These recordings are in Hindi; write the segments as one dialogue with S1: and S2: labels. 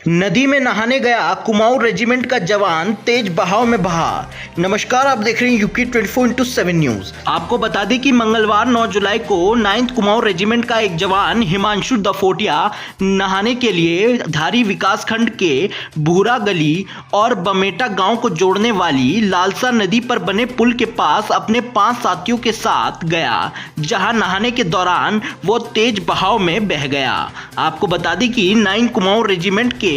S1: नदी में नहाने गया कुमाऊं रेजिमेंट का जवान तेज बहाव में बहा। नमस्कार, आप देख रहे हैं यूके 24/7 न्यूज। आपको बता दें कि मंगलवार 9 जुलाई को 9th कुमाऊं रेजिमेंट का एक जवान हिमांशु दफोटिया नहाने के लिए धारी विकास खंड के भूरा गली और बमेटा गांव को जोड़ने वाली लालसा नदी पर बने पुल के पास अपने 5 साथियों के साथ गया, जहां नहाने के दौरान वो तेज बहाव में बह गया। आपको बता दें कि 9 कुमाऊं रेजिमेंट के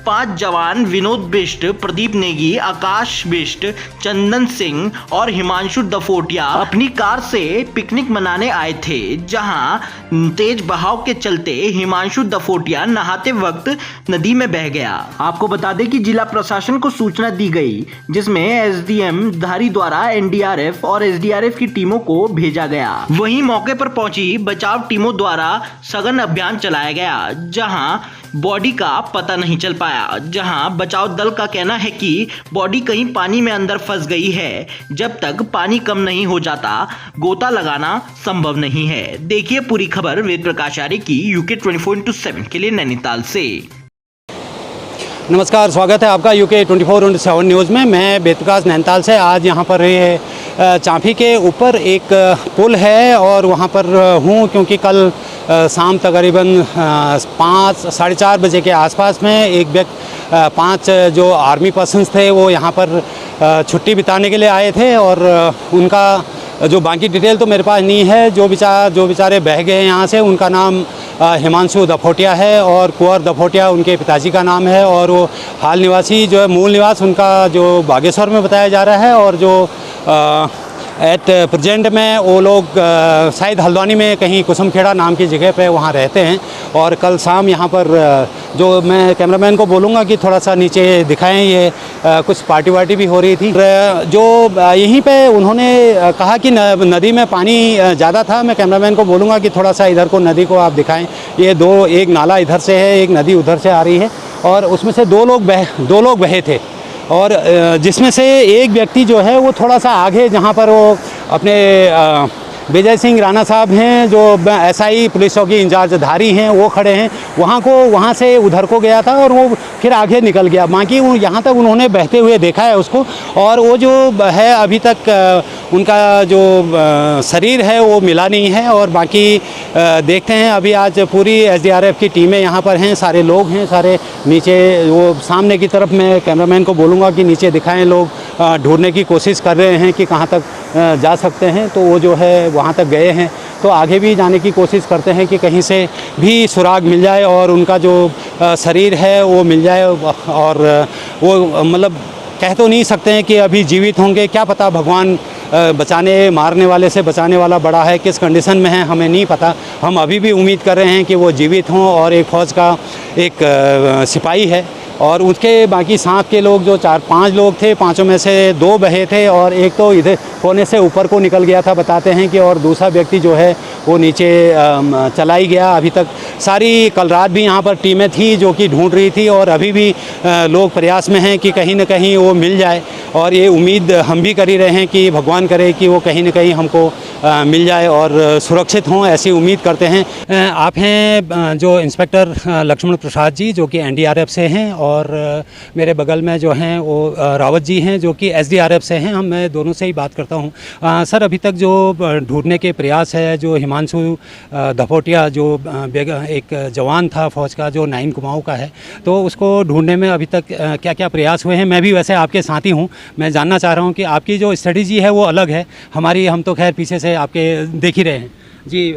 S1: 5 जवान विनोद बिष्ट, प्रदीप नेगी, आकाश बिष्ट, चंदन सिंह और हिमांशु दफोटिया अपनी कार से पिकनिक मनाने आए थे, जहां तेज बहाव के चलते हिमांशु दफोटिया नहाते वक्त नदी में बह गया। आपको बता दें कि जिला प्रशासन को सूचना दी गई, जिसमें एसडीएम धारी द्वारा एनडीआरएफ और एसडीआरएफ की टीमों को भेजा गया। वहीं मौके पर पहुंची बचाव टीमों द्वारा सघन अभियान चलाया गया, जहां बॉडी का पता नहीं चल पाया। जहां बचाव दल का कहना है कि बॉडी कहीं पानी में अंदर फंस गई है। जब तक पानी कम नहीं हो जाता, गोता लगाना संभव नहीं है। देखिए पूरी खबर वेद प्रकाश आर्य की यूके 24/7 के लिए नैनीताल से।
S2: नमस्कार, स्वागत है आपका यूके 24/7 न्यूज़ में। मैं वेद प्रकाश नैनीताल से। आज यहाँ पर ये चांफी के ऊपर एक पुल है और वहाँ पर हूँ क्योंकि कल शाम तकरीबन 5 साढ़े 4 बजे के आसपास में एक व्यक्ति 5 जो आर्मी पर्सन्स थे वो यहाँ पर छुट्टी बिताने के लिए आए थे और उनका जो बाकी डिटेल तो मेरे पास नहीं है। जो बेचारे बह गए यहाँ से, उनका नाम हिमांशु दफोटिया है और कुंवर दफोटिया उनके पिताजी का नाम है और वो हाल निवासी जो है, मूल निवास उनका जो बागेश्वर में बताया जा रहा है और जो एट प्रेजेंट में वो लोग शायद हल्द्वानी में कहीं कुसुमखेड़ा नाम की जगह पे वहाँ रहते हैं। और कल शाम यहाँ पर जो मैं कैमरामैन को बोलूँगा कि थोड़ा सा नीचे दिखाएं, ये कुछ पार्टी वार्टी भी हो रही थी। जो यहीं पे उन्होंने कहा कि नदी में पानी ज़्यादा था। मैं कैमरामैन को बोलूँगा कि थोड़ा सा इधर को नदी को आप दिखाएं। ये एक नाला इधर से है, एक नदी उधर से आ रही है और उसमें से दो लोग बहे थे और जिसमें से एक व्यक्ति जो है वो थोड़ा सा आगे, जहाँ पर वो अपने विजय सिंह राणा साहब हैं जो एसआई पुलिस चौकी इंचार्ज धारी हैं, वो खड़े हैं, वहाँ से उधर को गया था और वो फिर आगे निकल गया। बाकी वो यहाँ तक उन्होंने बहते हुए देखा है उसको और वो जो है अभी तक उनका जो शरीर है वो मिला नहीं है। और बाकी देखते हैं, अभी आज पूरी एसडीआरएफ की टीमें यहाँ पर हैं, सारे लोग हैं, सारे नीचे वो सामने की तरफ मैं कैमरामैन को बोलूँगा कि नीचे दिखाएं। लोग ढूंढने की कोशिश कर रहे हैं कि कहाँ तक जा सकते हैं, तो वो जो है वहाँ तक गए हैं, तो आगे भी जाने की कोशिश करते हैं कि कहीं से भी सुराग मिल जाए और उनका जो शरीर है वो मिल जाए। और वो मतलब कह तो नहीं सकते हैं कि अभी जीवित होंगे, क्या पता भगवान मारने वाले से बचाने वाला बड़ा है, किस कंडीशन में है हमें नहीं पता। हम अभी भी उम्मीद कर रहे हैं कि वो जीवित हों। और एक फ़ौज का एक सिपाही है और उसके बाकी साथ के लोग जो 4-5 लोग थे, 5 में से 2 बहे थे और एक तो इधर कोने से ऊपर को निकल गया था बताते हैं कि, और दूसरा व्यक्ति जो है वो नीचे चला ही गया। अभी तक कल रात भी यहाँ पर टीमें थी जो कि ढूंढ रही थी और अभी भी लोग प्रयास में हैं कि कहीं न कहीं वो मिल जाए। और ये उम्मीद हम भी कर ही रहे हैं कि भगवान करे कि वो कहीं न कहीं हमको मिल जाए और सुरक्षित हों, ऐसी उम्मीद करते हैं। आप हैं जो इंस्पेक्टर लक्ष्मण प्रसाद जी जो कि एनडीआरएफ से हैं और मेरे बगल में जो हैं वो रावत जी हैं जो कि एसडीआरएफ से हैं। मैं दोनों से ही बात करता हूं। सर, अभी तक जो ढूंढने के प्रयास है, जो हिमांशु दफोटिया जो एक जवान था फौज का जो 9 कुमाऊं का है, तो उसको ढूंढने में अभी तक क्या क्या प्रयास हुए हैं? मैं भी वैसे आपके साथी हूँ, मैं जानना चाह रहा हूँ कि आपकी जो स्ट्रेटजी है वो अलग है हमारी, हम तो खैर पीछे से आपके देख ही रहे हैं जी।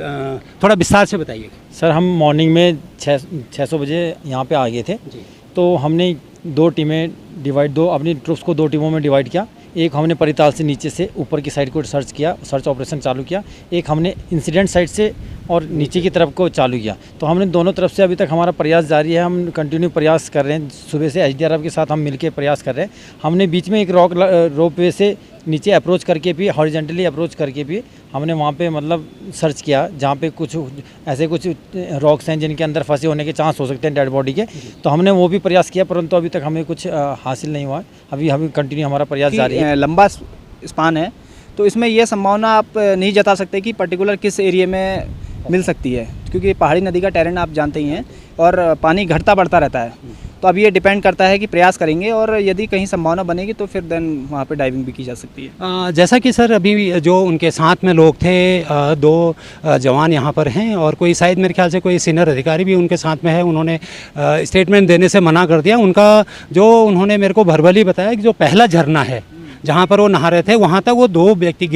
S2: थोड़ा विस्तार से बताइए।
S3: सर, हम मॉर्निंग में 600 बजे यहाँ पे आ गए थे जी। तो हमने 2 टीमें अपनी ट्रुप्स को 2 टीमों में डिवाइड किया। एक हमने परिताल से नीचे से ऊपर की साइड को सर्च ऑपरेशन चालू किया, एक हमने इंसिडेंट साइड से और नीचे की तरफ को चालू किया। तो हमने दोनों तरफ से अभी तक हमारा प्रयास जारी है, हम कंटिन्यू प्रयास कर रहे हैं। सुबह से एसडीआरएफ के साथ हम मिलकर प्रयास कर रहे हैं। हमने बीच में एक रोप वे से नीचे अप्रोच करके भी, हॉरिजेंटली अप्रोच करके भी हमने वहाँ पे मतलब सर्च किया, जहाँ पे कुछ रॉक्स हैं जिनके अंदर फंसे होने के चांस हो सकते हैं डेड बॉडी के। तो हमने वो भी प्रयास किया, परंतु अभी तक हमें कुछ हासिल नहीं हुआ। अभी हम कंटिन्यू हमारा प्रयास जारी है।
S4: लंबा स्पान है, तो इसमें यह संभावना आप नहीं जता सकते कि पर्टिकुलर किस एरिया में मिल सकती है, क्योंकि पहाड़ी नदी का टेरेन आप जानते ही हैं और पानी घटता बढ़ता रहता है। तो अब ये डिपेंड करता है कि प्रयास करेंगे, और यदि कहीं संभावना बनेगी तो फिर देन वहाँ पे डाइविंग भी की जा सकती है।
S2: जैसा कि सर अभी जो उनके साथ में लोग थे, दो जवान यहाँ पर हैं और कोई शायद मेरे ख्याल से कोई सीनियर अधिकारी भी उनके साथ में है, उन्होंने स्टेटमेंट देने से मना कर दिया। उनका जो उन्होंने मेरे को भर्बली बताया कि जो पहला झरना है जहाँ पर वो नहा रहे थे वहाँ तक वो दो व्यक्ति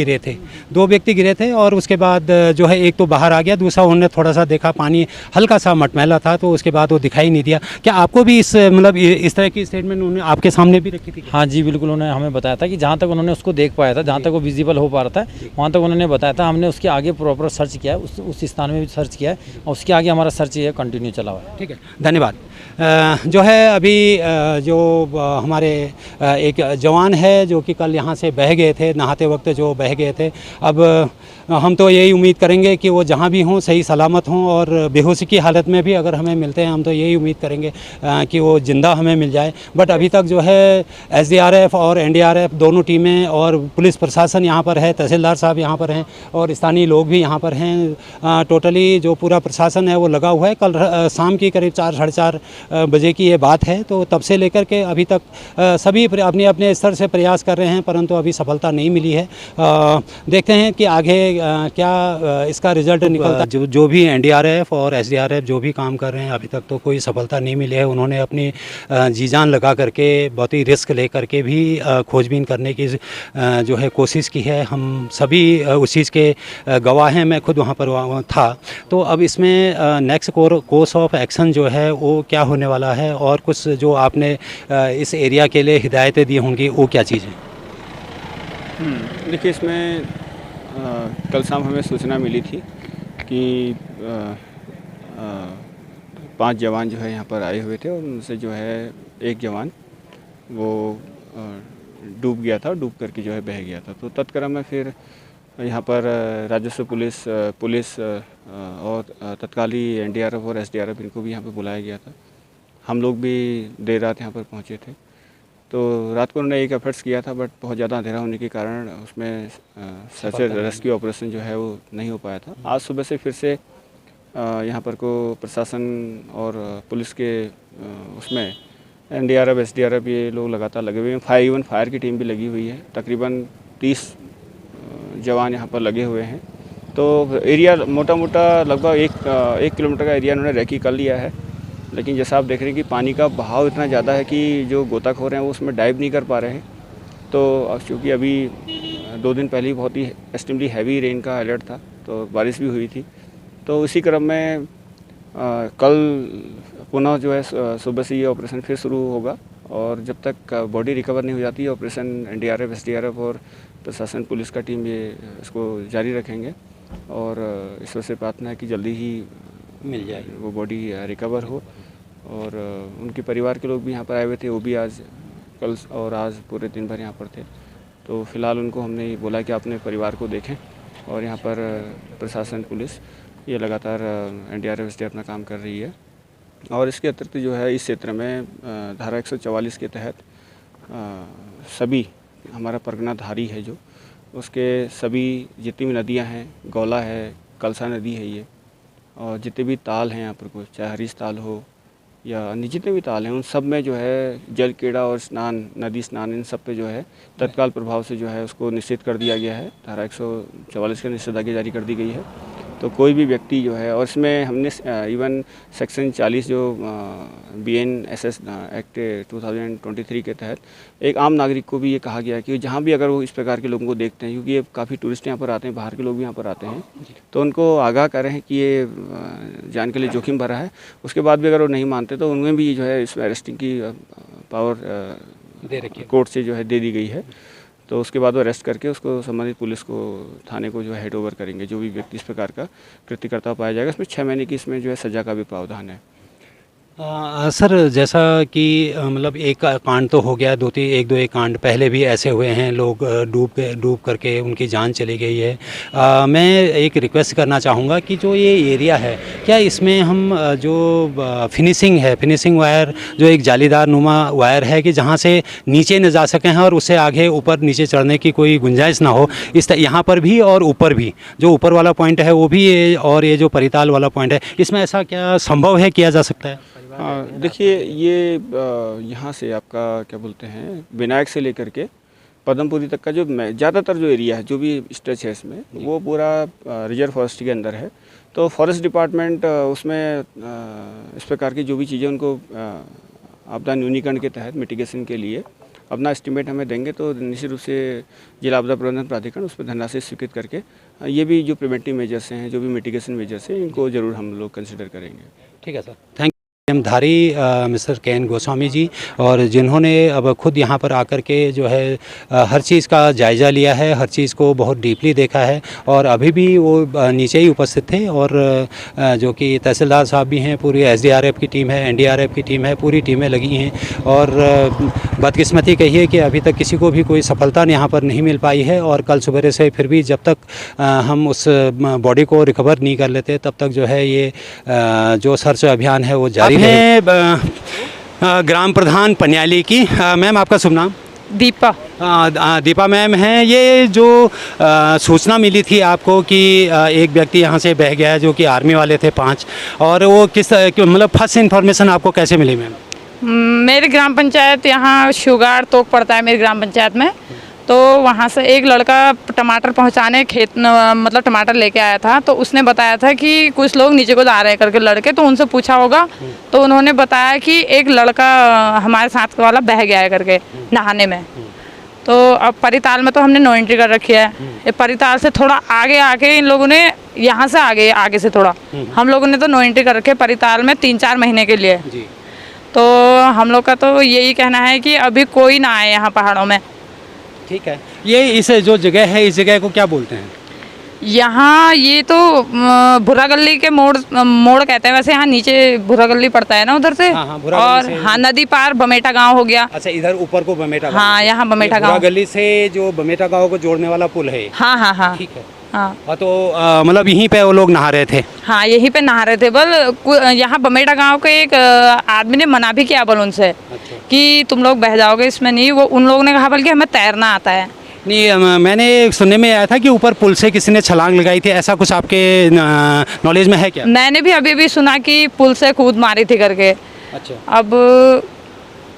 S2: गिरे थे और उसके बाद जो है एक तो बाहर आ गया, दूसरा उन्होंने थोड़ा सा देखा पानी हल्का सा मटमैला था, तो उसके बाद वो दिखाई नहीं दिया। क्या आपको भी इस मतलब इस तरह की स्टेटमेंट उन्होंने आपके सामने भी रखी थी?
S3: हाँ जी बिल्कुल, उन्होंने हमें बताया था कि जहाँ तक उन्होंने उसको देख पाया था, जहाँ तक वो विजिबल हो पा रहा था वहाँ तक उन्होंने बताया था। हमने उसके आगे प्रॉपर सर्च किया है, उस स्थान में भी सर्च किया है और उसके आगे हमारा सर्च ये कंटिन्यू चला हुआ है।
S2: ठीक है, धन्यवाद। जो है अभी जो हमारे एक जवान है जो कि कल यहाँ से बह गए थे, नहाते वक्त जो बह गए थे, अब हम तो यही उम्मीद करेंगे कि वो जहाँ भी हों सही सलामत हों, और बेहोशी की हालत में भी अगर हमें मिलते हैं हम तो यही उम्मीद करेंगे कि वो ज़िंदा हमें मिल जाए। बट अभी तक जो है एसडीआरएफ और एनडीआरएफ दोनों टीमें और पुलिस प्रशासन यहाँ पर है, तहसीलदार साहब यहाँ पर हैं और स्थानीय लोग भी यहाँ पर हैं। टोटली जो पूरा प्रशासन है वो लगा हुआ है। कल शाम की करीब 4 साढ़े 4 बजे की ये बात है, तो तब से लेकर के अभी तक सभी अपने अपने स्तर से प्रयास कर रहे हैं, परंतु अभी सफलता नहीं मिली है। देखते हैं कि आगे क्या इसका रिजल्ट निकलता है। जो भी एनडीआरएफ और एसडीआरएफ जो भी काम कर रहे हैं, अभी तक तो कोई सफलता नहीं मिली है। उन्होंने अपनी जी जान लगा करके बहुत ही रिस्क ले करके भी खोजबीन करने की जो है कोशिश की है। हम सभी उस चीज़ के गवाह हैं, मैं खुद वहाँ पर था। तो अब इसमें नेक्स्ट कोर्स ऑफ एक्शन जो है वो क्या होने वाला है, और कुछ जो आपने इस एरिया के लिए हिदायतें दी होंगी वो क्या चीज़ है?
S5: देखिए, इसमें कल शाम हमें सूचना मिली थी कि 5 जवान जो है यहाँ पर आए हुए थे और उनसे जो है एक जवान वो डूब गया था, डूब करके जो है बह गया था। तो तत्क्रम में फिर यहाँ पर राजस्व पुलिस और तत्कालीन एनडीआरएफ और एसडीआरएफ इनको भी यहाँ पर बुलाया गया था। हम लोग भी देर रात यहाँ पर पहुँचे थे। तो रात को उन्होंने एक एफर्ट्स किया था, बट बहुत ज़्यादा अंधेरा होने के कारण उसमें सर्च एंड रेस्क्यू ऑपरेशन जो है वो नहीं हो पाया था। आज सुबह से फिर से यहाँ पर को प्रशासन और पुलिस के उसमें एनडीआरएफ एसडीआरएफ ये लोग लगातार लगे हुए हैं। इवन फायर की टीम भी लगी हुई है। तकरीबन 30 जवान यहाँ पर लगे हुए हैं। तो एरिया मोटा लगभग एक किलोमीटर का एरिया उन्होंने रेकी कर लिया है। लेकिन जैसा आप देख रहे हैं कि पानी का बहाव इतना ज़्यादा है कि जो गोताखोर हैं वो उसमें डाइव नहीं कर पा रहे हैं। तो क्योंकि अभी 2 दिन पहले बहुत ही एक्सट्रीमली हैवी रेन का अलर्ट था, तो बारिश भी हुई थी। तो इसी क्रम में कल पुनः जो है सुबह से ये ऑपरेशन फिर शुरू होगा, और जब तक बॉडी रिकवर नहीं हो जाती है ऑपरेशन एनडीआरएफ एसडीआरएफ और प्रशासन पुलिस का टीम ये इसको जारी रखेंगे। और ईश्वर से प्रार्थना है कि जल्दी ही
S2: मिल जाए,
S5: वो बॉडी रिकवर हो। और उनके परिवार के लोग भी यहाँ पर आए हुए थे, वो भी आज कल और आज पूरे दिन भर यहाँ पर थे। तो फिलहाल उनको हमने बोला कि अपने परिवार को देखें, और यहाँ पर प्रशासन पुलिस ये लगातार एनडीआरएफ एसडीआरएफ अपना काम कर रही है। और इसके अतिरिक्त जो है इस क्षेत्र में धारा 144 के तहत सभी हमारा परगना धारी है जो उसके सभी जितनी भी नदियाँ हैं, गौला है, कलसा नदी है ये, और जितने भी ताल हैं यहाँ पर कुछ, चाहे हरीश ताल हो या अन्य जितने भी ताल हैं, उन सब में जो है जल क्रीड़ा और स्नान, नदी स्नान, इन सब पे जो है तत्काल प्रभाव से जो है उसको निश्चित कर दिया गया है। धारा 144 की निषेधाज्ञा जारी कर दी गई है। तो कोई भी व्यक्ति जो है, और इसमें हमने इवन सेक्शन 40 जो BNSS एक्ट 2023 के तहत एक आम नागरिक को भी ये कहा गया है कि जहाँ भी अगर वो इस प्रकार के लोगों को देखते हैं, क्योंकि ये काफ़ी टूरिस्ट यहाँ पर आते हैं, बाहर के लोग भी यहाँ पर आते हैं, तो उनको आगाह करें कि ये जान के लिए जोखिम भरा है। उसके बाद भी अगर वो नहीं मानते तो उनमें भी जो है इसमें अरेस्टिंग की पावर
S2: दे रखी है,
S5: कोर्ट से जो है दे दी गई है। तो उसके बाद वो अरेस्ट करके उसको संबंधित पुलिस को थाने को जो है हैंड ओवर करेंगे। जो भी व्यक्ति इस प्रकार का कृत्य करता पाया जाएगा, इसमें 6 महीने की इसमें जो है सज़ा का भी प्रावधान है।
S2: सर जैसा कि मतलब एक कांड तो हो गया, एक दो कांड पहले भी ऐसे हुए हैं, लोग डूब करके उनकी जान चली गई है। मैं एक रिक्वेस्ट करना चाहूँगा कि जो ये एरिया है, क्या इसमें हम जो फिनिशिंग वायर, जो एक जालीदार नुमा वायर है कि जहाँ से नीचे न जा सकें और उससे आगे ऊपर नीचे चढ़ने की कोई गुंजाइश ना हो, इस यहाँ पर भी और ऊपर भी, जो ऊपर वाला पॉइंट है वो भी, और ये जो परिताल वाला पॉइंट है, इसमें ऐसा क्या संभव है किया जा सकता है?
S5: हाँ, देखिए ये यहाँ से आपका क्या बोलते हैं, विनायक से लेकर के पद्मपुरी तक का जो ज़्यादातर जो एरिया है, जो भी स्ट्रेच है इसमें, वो पूरा रिजर्व फॉरेस्ट के अंदर है। तो फॉरेस्ट डिपार्टमेंट उसमें इस प्रकार की जो भी चीज़ें उनको आपदा न्यूनीकरण के तहत मिटिगेशन के लिए अपना एस्टिमेट हमें देंगे, तो निश्चित रूप से जिला आपदा प्रबंधन प्राधिकरण उस पर धनराशि स्वीकृत करके ये भी जो प्रिवेंटिव मेजर्स हैं, जो भी मिटिगेशन मेजर्स हैं, इनको ज़रूर हम लोग कंसिडर करेंगे।
S2: ठीक है सर, थैंक धारी मिस्टर के एन गोस्वामी जी, और जिन्होंने अब खुद यहाँ पर आकर के जो है हर चीज़ का जायज़ा लिया है, हर चीज़ को बहुत डीपली देखा है, और अभी भी वो नीचे ही उपस्थित थे। और जो कि तहसीलदार साहब भी हैं, पूरी एसडीआरएफ की टीम है, एनडीआरएफ की टीम है, पूरी टीमें लगी हैं। और बदकिस्मती कहिए कि अभी तक किसी को भी कोई सफलता यहाँ पर नहीं मिल पाई है, और कल सवेरे से फिर भी जब तक हम उस बॉडी को रिकवर नहीं कर लेते तब तक जो है ये जो सर्च अभियान है वो जारी है। ग्राम प्रधान पन्याली की मैम, आपका शुभ नाम?
S6: दीपा।
S2: दीपा मैम हैं। ये जो सूचना मिली थी आपको कि एक व्यक्ति यहाँ से बह गया है, जो कि आर्मी वाले थे 5, और वो किस मतलब फर्स्ट इन्फॉर्मेशन आपको कैसे मिली मैम?
S6: मेरी ग्राम पंचायत यहाँ शुगार तोक पड़ता है मेरी ग्राम पंचायत में। तो वहाँ से एक लड़का टमाटर पहुँचाने खेत मतलब टमाटर लेके आया था, तो उसने बताया था कि कुछ लोग नीचे को जा रहे हैं करके लड़के, तो उनसे पूछा होगा तो उन्होंने बताया कि एक लड़का हमारे साथ वाला बह गया है करके नहाने में। तो अब परिताल में तो हमने नो एंट्री कर रखी है। ये परिताल से थोड़ा आगे आके इन लोगों ने यहाँ से आगे से थोड़ा हम लोगों ने तो नो एंट्री कर रखी है परिताल में 3-4 महीने के लिए। तो हम लोग का तो यही कहना है कि अभी कोई ना आए यहाँ पहाड़ों में।
S2: ठीक है, ये इस जो जगह है, इस जगह को क्या बोलते हैं?
S6: यहाँ ये तो भुरा गली के मोड़ कहते हैं वैसे। यहाँ नीचे भुरा गली पड़ता है ना उधर से।
S2: हाँ,
S6: और हाँ, नदी पार बमेटा गांव हो गया।
S2: अच्छा, इधर ऊपर को बमेटा गाँव।
S6: हाँ, यहाँ बमेटा गांव।
S2: भुरा गली से जो बमेटा गाँव को जोड़ने वाला पुल है।
S6: हाँ।
S2: ठीक है।
S6: हाँ,
S2: तो मतलब यहीं पे वो लोग नहा रहे थे?
S6: हाँ, यहीं पे नहा रहे थे। बल यहाँ बमेटा गांव के एक आदमी ने मना भी किया बल उनसे। अच्छा। कि तुम लोग बह जाओगे इसमें नहीं। वो उन लोगों ने कहा बल्कि हमें तैरना आता है।
S2: नहीं, मैंने सुनने में आया था कि ऊपर पुल से किसी ने छलांग लगाई थी, ऐसा कुछ आपके नॉलेज में है क्या? मैंने
S6: भी अभी सुना कि पुल से कूद मारी थी करके। अच्छा। अब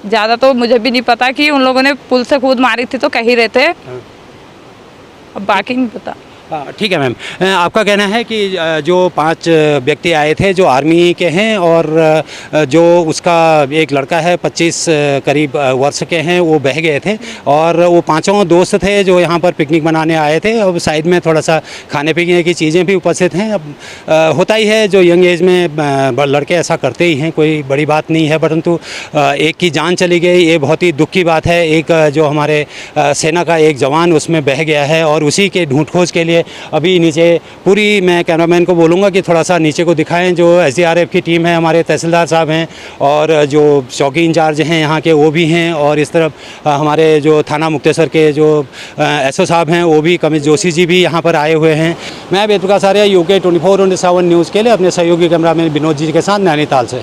S6: ज़्यादा तो मुझे भी नहीं पता कि उन लोगों ने पुल से कूद मारी थी, तो कह ही रहे थे। अब बाकी नहीं पता।
S2: ठीक है मैम, आपका कहना है कि जो 5 व्यक्ति आए थे जो आर्मी के हैं, और जो उसका एक लड़का है 25 करीब वर्ष के हैं, वो बह गए थे, और वो 5 दोस्त थे जो यहाँ पर पिकनिक मनाने आए थे। अब साइड में थोड़ा सा खाने पीने की चीज़ें भी उपस्थित हैं। अब होता ही है, जो यंग एज में लड़के ऐसा करते ही हैं, कोई बड़ी बात नहीं है, परंतु एक की जान चली गई, ये बहुत ही दुख की बात है। एक जो हमारे सेना का एक जवान उसमें बह गया है, और उसी के ढूंढ खोज के लिए अभी नीचे पूरी, मैं कैमरामैन को बोलूँगा कि थोड़ा सा नीचे को दिखाएं। जो एसडीआरएफ की टीम है, हमारे तहसीलदार साहब हैं, और जो चौकी इंचार्ज हैं यहाँ के वो भी हैं, और इस तरफ हमारे जो थाना मुक्तेश्वर के जो एसओ साहब हैं वो भी, कमिश जोशी जी भी यहाँ पर आए हुए हैं। मैं वेद प्रकाश आर्य, UK 24/7 न्यूज़ के लिए अपने सहयोगी कैमरामैन विनोद जी के साथ नैनीताल से।